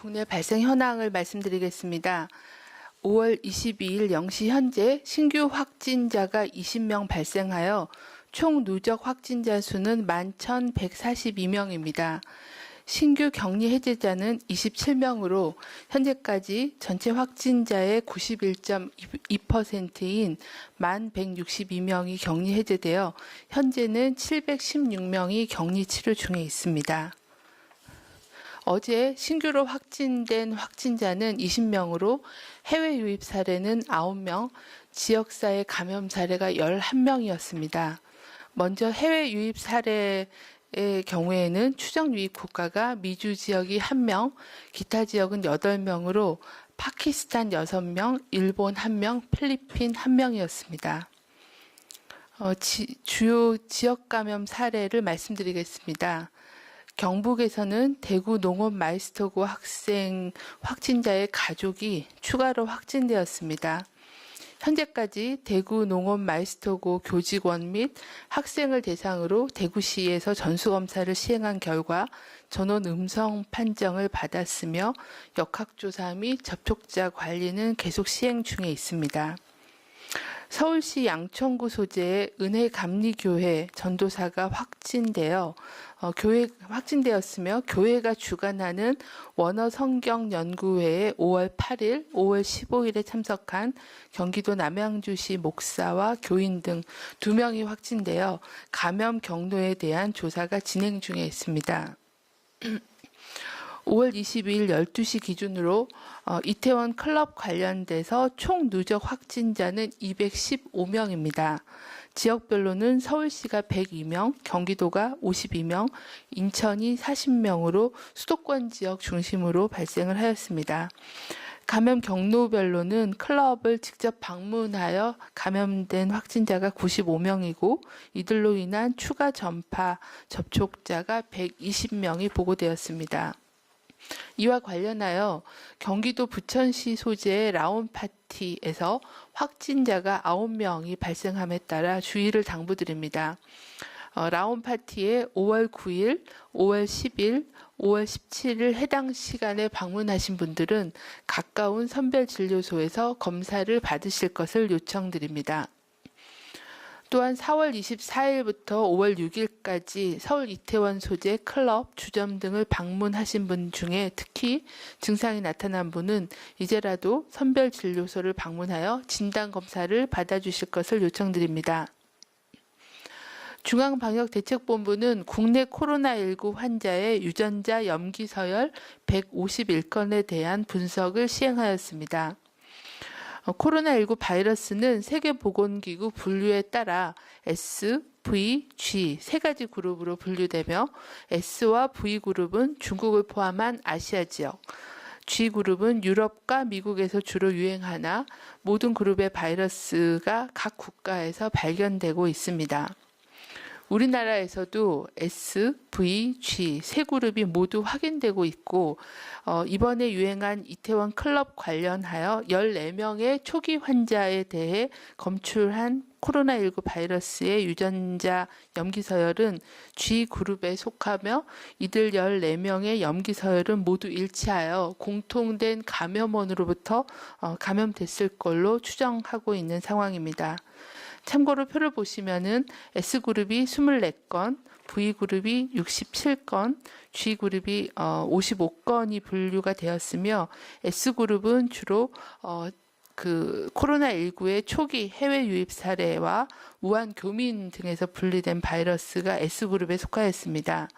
국내 발생 현황을 말씀드리겠습니다. 5월 22일 0시 현재 신규 확진자가 20명 발생하여 총 누적 확진자 수는 11,142명입니다. 신규 격리 해제자는 27명으로 현재까지 전체 확진자의 91.2%인 1,162명이 격리 해제되어 현재는 716명이 격리 치료 중에 있습니다. 어제 신규로 확진된 확진자는 20명으로 해외 유입 사례는 9명, 지역사회 감염 사례가 11명이었습니다. 먼저 해외 유입 사례의 경우에는 추정 유입 국가가 미주 지역이 1명, 기타 지역은 8명으로 파키스탄 6명, 일본 1명, 필리핀 1명이었습니다. 주요 지역 감염 사례를 말씀드리겠습니다. 경북에서는 대구 농업 마이스터고 학생 확진자의 가족이 추가로 확진되었습니다. 현재까지 대구 농업 마이스터고 교직원 및 학생을 대상으로 대구시에서 전수검사를 시행한 결과 전원 음성 판정을 받았으며 역학조사 및 접촉자 관리는 계속 시행 중에 있습니다. 서울시 양천구 소재의 은혜감리교회 전도사가 확진되었으며 교회가 주관하는 원어성경연구회에 5월 8일, 5월 15일에 참석한 경기도 남양주시 목사와 교인 등 2명이 확진되어 감염 경로에 대한 조사가 진행 중에 있습니다. 5월 22일 12시 기준으로 이태원 클럽 관련돼서 총 누적 확진자는 215명입니다. 지역별로는 서울시가 102명, 경기도가 52명, 인천이 40명으로 수도권 지역 중심으로 발생을 하였습니다. 감염 경로별로는 클럽을 직접 방문하여 감염된 확진자가 95명이고 이들로 인한 추가 전파 접촉자가 120명이 보고되었습니다. 이와 관련하여 경기도 부천시 소재의 라온파티에서 확진자가 9명이 발생함에 따라 주의를 당부드립니다. 라온파티에 5월 9일, 5월 10일, 5월 17일 해당 시간에 방문하신 분들은 가까운 선별진료소에서 검사를 받으실 것을 요청드립니다. 또한 4월 24일부터 5월 6일까지 서울 이태원 소재 클럽, 주점 등을 방문하신 분 중에 특히 증상이 나타난 분은 이제라도 선별진료소를 방문하여 진단검사를 받아주실 것을 요청드립니다. 중앙방역대책본부는 국내 코로나19 환자의 유전자 염기서열 151건에 대한 분석을 시행하였습니다. 코로나19 바이러스는 세계보건기구 분류에 따라 S, V, G 세 가지 그룹으로 분류되며 S와 V 그룹은 중국을 포함한 아시아 지역, G 그룹은 유럽과 미국에서 주로 유행하나 모든 그룹의 바이러스가 각 국가에서 발견되고 있습니다. 우리나라에서도 S, V, G 세 그룹이 모두 확인되고 있고 이번에 유행한 이태원 클럽 관련하여 14명의 초기 환자에 대해 검출한 코로나19 바이러스의 유전자 염기서열은 G 그룹에 속하며 이들 14명의 염기서열은 모두 일치하여 공통된 감염원으로부터 감염됐을 걸로 추정하고 있는 상황입니다. 참고로 표를 보시면은 S그룹이 24건, V그룹이 67건, G그룹이 55건이 분류가 되었으며 S그룹은 주로 코로나19의 초기 해외 유입 사례와 우한 교민 등에서 분리된 바이러스가 S그룹에 속하였습니다.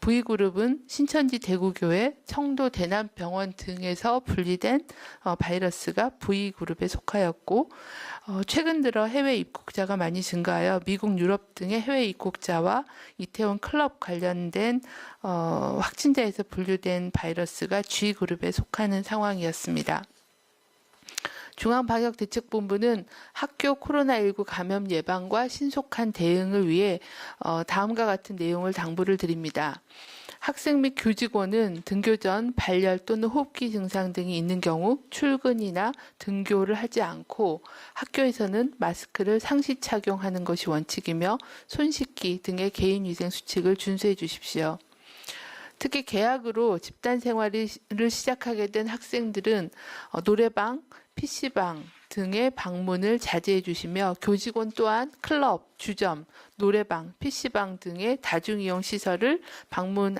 V그룹은 신천지 대구교회, 청도 대남병원 등에서 분리된 바이러스가 V그룹에 속하였고 최근 들어 해외 입국자가 많이 증가하여 미국, 유럽 등의 해외 입국자와 이태원 클럽 관련된 확진자에서 분류된 바이러스가 G그룹에 속하는 상황이었습니다. 중앙방역대책본부는 학교 코로나19 감염 예방과 신속한 대응을 위해 다음과 같은 내용을 당부를 드립니다. 학생 및 교직원은 등교 전 발열 또는 호흡기 증상 등이 있는 경우 출근이나 등교를 하지 않고 학교에서는 마스크를 상시 착용하는 것이 원칙이며 손 씻기 등의 개인위생 수칙을 준수해 주십시오. 특히 개학으로 집단 생활을 시작하게 된 학생들은 노래방, PC방 등의 방문을 자제해 주시며 교직원 또한 클럽, 주점, 노래방, PC방 등의 다중이용 시설 방문을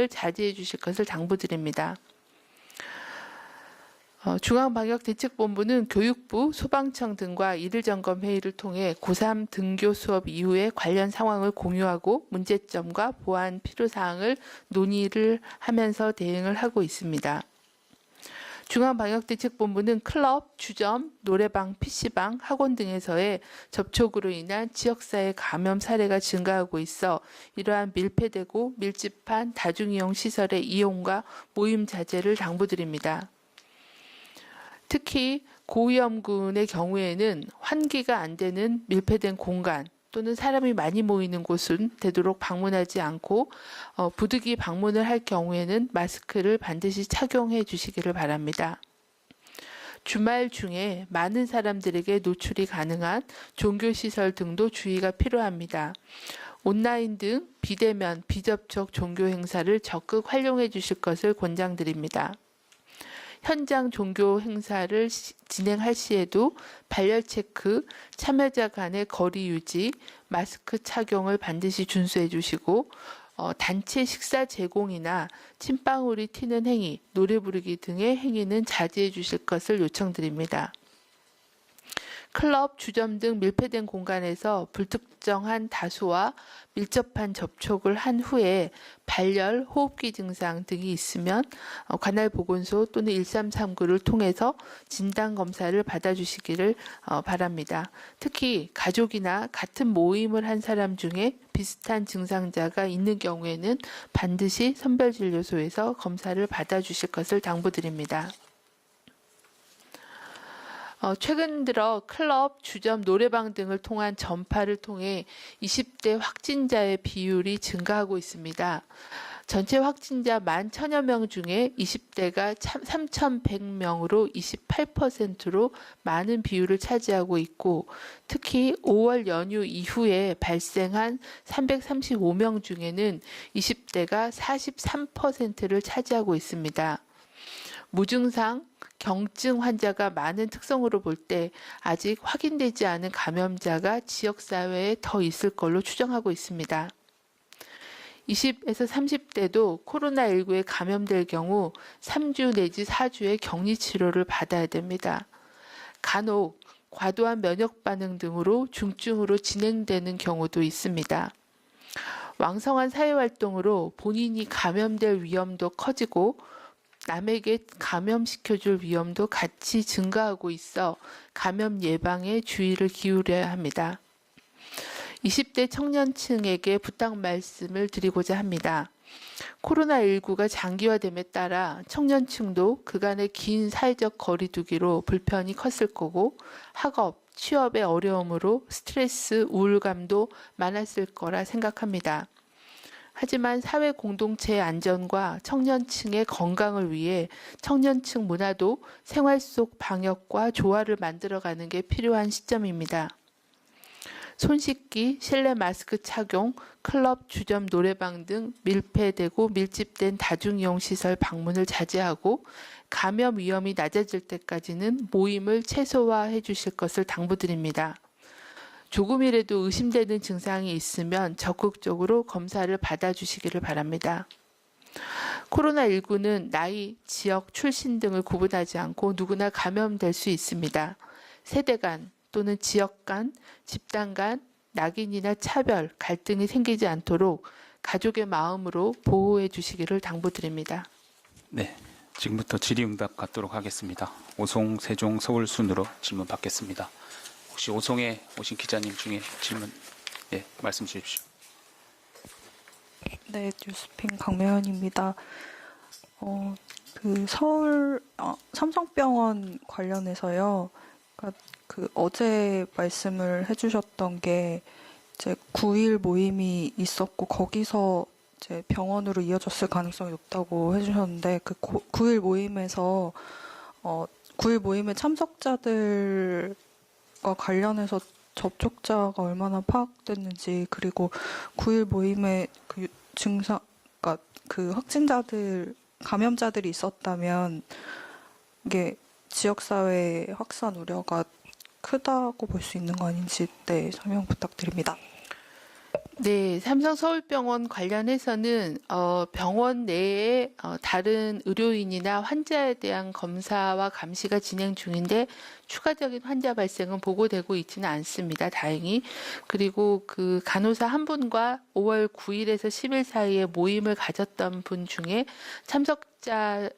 자제해 주실 것을 당부드립니다. 중앙방역대책본부는 교육부, 소방청 등과 일일점검 회의를 통해 고3 등교 수업 이후에 관련 상황을 공유하고 문제점과 보완 필요사항을 논의를 하면서 대응을 하고 있습니다. 중앙방역대책본부는 클럽, 주점, 노래방, PC방, 학원 등에서의 접촉으로 인한 지역사회 감염 사례가 증가하고 있어 이러한 밀폐되고 밀집한 다중이용 시설의 이용과 모임 자제를 당부드립니다. 특히 고위험군의 경우에는 환기가 안 되는 밀폐된 공간 또는 사람이 많이 모이는 곳은 되도록 방문하지 않고 부득이 방문을 할 경우에는 마스크를 반드시 착용해 주시기를 바랍니다. 주말 중에 많은 사람들에게 노출이 가능한 종교시설 등도 주의가 필요합니다. 온라인 등 비대면, 비접촉 종교 행사를 적극 활용해 주실 것을 권장드립니다. 현장 종교 행사를 진행할 시에도 발열 체크, 참여자 간의 거리 유지, 마스크 착용을 반드시 준수해 주시고 단체 식사 제공이나 침방울이 튀는 행위, 노래 부르기 등의 행위는 자제해 주실 것을 요청드립니다. 클럽, 주점 등 밀폐된 공간에서 불특정한 다수와 밀접한 접촉을 한 후에 발열, 호흡기 증상 등이 있으면 관할 보건소 또는 1339를 통해서 진단 검사를 받아주시기를 바랍니다. 특히 가족이나 같은 모임을 한 사람 중에 비슷한 증상자가 있는 경우에는 반드시 선별진료소에서 검사를 받아주실 것을 당부드립니다. 최근 들어 클럽, 주점, 노래방 등을 통한 전파를 통해 20대 확진자의 비율이 증가하고 있습니다. 전체 확진자 11,000여 명 중에 20대가 3,100명으로 28%로 많은 비율을 차지하고 있고 특히 5월 연휴 이후에 발생한 335명 중에는 20대가 43%를 차지하고 있습니다. 무증상, 경증 환자가 많은 특성으로 볼 때 아직 확인되지 않은 감염자가 지역사회에 더 있을 걸로 추정하고 있습니다. 20에서 30대도 코로나19에 감염될 경우 3주 내지 4주의 격리치료를 받아야 됩니다. 간혹 과도한 면역 반응 등으로 중증으로 진행되는 경우도 있습니다. 왕성한 사회활동으로 본인이 감염될 위험도 커지고 남에게 감염시켜줄 위험도 같이 증가하고 있어 감염 예방에 주의를 기울여야 합니다. 20대 청년층에게 부탁 말씀을 드리고자 합니다. 코로나19가 장기화됨에 따라 청년층도 그간의 긴 사회적 거리두기로 불편이 컸을 거고 학업, 취업의 어려움으로 스트레스, 우울감도 많았을 거라 생각합니다. 하지만 사회 공동체의 안전과 청년층의 건강을 위해 청년층 문화도 생활 속 방역과 조화를 만들어가는 게 필요한 시점입니다. 손 씻기, 실내 마스크 착용, 클럽, 주점, 노래방 등 밀폐되고 밀집된 다중이용 시설 방문을 자제하고 감염 위험이 낮아질 때까지는 모임을 최소화해 주실 것을 당부드립니다. 조금이라도 의심되는 증상이 있으면 적극적으로 검사를 받아주시기를 바랍니다. 코로나19는 나이, 지역, 출신 등을 구분하지 않고 누구나 감염될 수 있습니다. 세대 간 또는 지역 간, 집단 간, 낙인이나 차별, 갈등이 생기지 않도록 가족의 마음으로 보호해 주시기를 당부드립니다. 네, 지금부터 질의응답 갖도록 하겠습니다. 오송, 세종, 서울 순으로 질문 받겠습니다. 혹시 오송에 오신 기자님 중에 질문 말씀 주십시오. 네, 뉴스핑 강매현입니다. 그 서울 삼성병원 관련해서요. 그러니까 그 어제 말씀을 해주셨던 게 이제 9일 모임이 있었고 거기서 이제 병원으로 이어졌을 가능성이 높다고 해주셨는데 그 9일 모임에서 9일 모임의 참석자들과 관련해서 접촉자가 얼마나 파악됐는지 그리고 9일 모임의 그 증상 그 확진자들, 감염자들이 있었다면 이게 지역사회 확산 우려가 크다고 볼 수 있는 거 아닌지 네, 설명 부탁드립니다. 네, 삼성서울병원 관련해서는 병원 내에 다른 의료인이나 환자에 대한 검사와 감시가 진행 중인데 추가적인 환자 발생은 보고되고 있지는 않습니다. 다행히. 그리고 그 간호사 한 분과 5월 9일에서 10일 사이에 모임을 가졌던 분 중에 참석자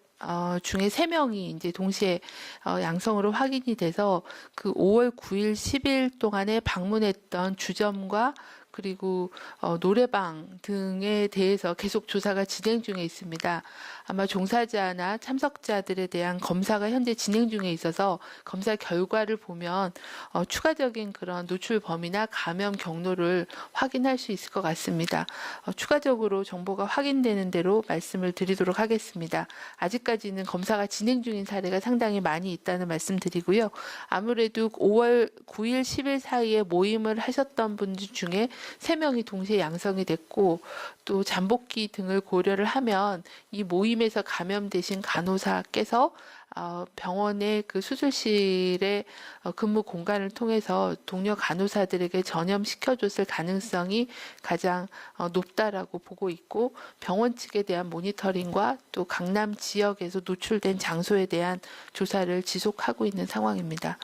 중에 3명이 이제 동시에 양성으로 확인이 돼서 그 5월 9일, 10일 동안에 방문했던 주점과 그리고 노래방 등에 대해서 계속 조사가 진행 중에 있습니다. 아마 종사자나 참석자들에 대한 검사가 현재 진행 중에 있어서 검사 결과를 보면 추가적인 그런 노출 범위나 감염 경로를 확인할 수 있을 것 같습니다. 추가적으로 정보가 확인되는 대로 말씀을 드리도록 하겠습니다. 아직까지는 검사가 진행 중인 사례가 상당히 많이 있다는 말씀 드리고요. 아무래도 5월 9일, 10일 사이에 모임을 하셨던 분들 중에 3명이 동시에 양성이 됐고 또 잠복기 등을 고려를 하면 이 모임에서 감염되신 간호사께서 병원의 그 수술실의 근무 공간을 통해서 동료 간호사들에게 전염시켜줬을 가능성이 가장 높다라고 보고 있고 병원 측에 대한 모니터링과 또 강남 지역에서 노출된 장소에 대한 조사를 지속하고 있는 상황입니다.